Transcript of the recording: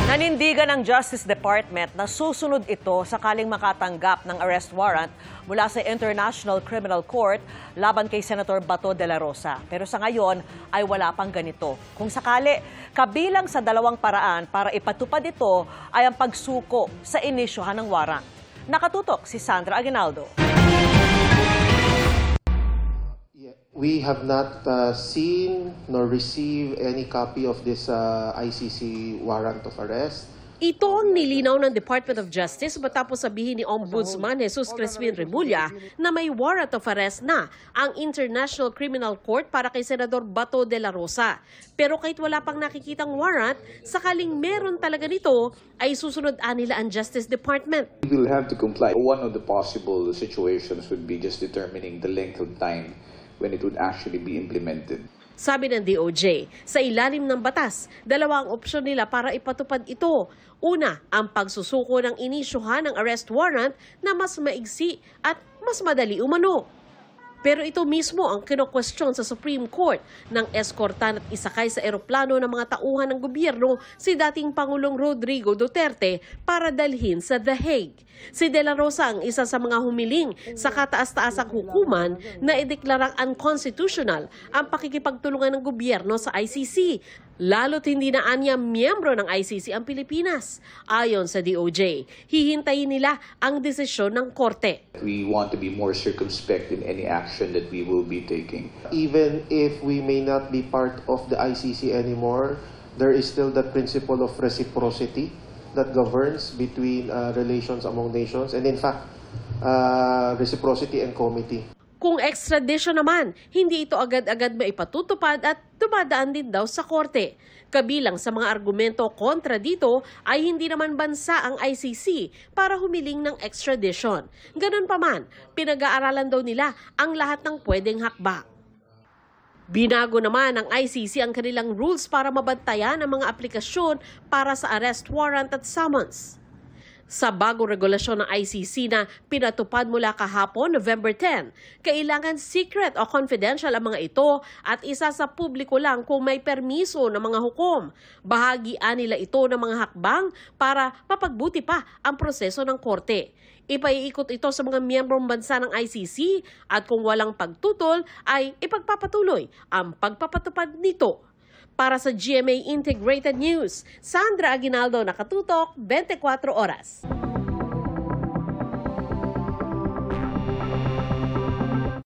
Nanindigan ng Justice Department na susunod ito sakaling makatanggap ng arrest warrant mula sa International Criminal Court laban kay Senator Bato de la Rosa. Pero sa ngayon ay wala pang ganito. Kung sakali, kabilang sa dalawang paraan para ipatupad ito ay ang pagsuko sa inisyuhan ng warrant. Nakatutok si Sandra Aguinaldo. We have not seen nor received any copy of this ICC warrant of arrest. Ito ang nilinaw ng Department of Justice matapos sabihin ni Ombudsman Jesus Crispin Remulla na may warrant of arrest na ang International Criminal Court para kay Senador Bato de la Rosa. Pero kahit wala pang nakikitang warrant, sakaling meron talaga nito, ay susunod nila ang Justice Department. We will have to comply. One of the possible situations would be just determining the length of time when it would actually be implemented. Sabi ng DOJ, sa ilalim ng batas, dalawa ang opsyon nila para ipatupad ito. Una, ang pagsusuko ng inisyuhan ng arrest warrant na mas maigsi at mas madali umano. Pero ito mismo ang kino-question sa Supreme Court ng eskortan at isakay sa eroplano ng mga tauhan ng gobyerno si dating Pangulong Rodrigo Duterte para dalhin sa The Hague. Si De La Rosa ang isa sa mga humiling sa kataas-taasang hukuman na ideklarang unconstitutional ang pakikipagtulungan ng gobyerno sa ICC. Lalo't hindi na anya miyembro ng ICC ang Pilipinas. Ayon sa DOJ, hihintayin nila ang desisyon ng korte. We want to be more circumspect in any action that we will be taking. Even if we may not be part of the ICC anymore, there is still the principle of reciprocity that governs between relations among nations and in fact, reciprocity and comity. Kung extradition naman, hindi ito agad-agad maipatutupad at dumadaan din daw sa korte. Kabilang sa mga argumento kontra dito ay hindi naman bansa ang ICC para humiling ng extradition. Ganun pa man, pinag-aaralan daw nila ang lahat ng pwedeng hakbang. Binago naman ng ICC ang kanilang rules para mabantayan ang mga aplikasyon para sa arrest warrant at summons. Sa bagong regulasyon ng ICC na pinatupad mula kahapon, November 10, kailangan secret o confidential ang mga ito at isa sa publiko lang kung may permiso ng mga hukom. Bahagian nila ito ng mga hakbang para mapagbuti pa ang proseso ng korte. Ipaiikot ito sa mga miyembrong bansa ng ICC at kung walang pagtutol ay ipagpapatuloy ang pagpapatupad nito. Para sa GMA Integrated News, Sandra Aguinaldo, Nakatutok, 24 Oras.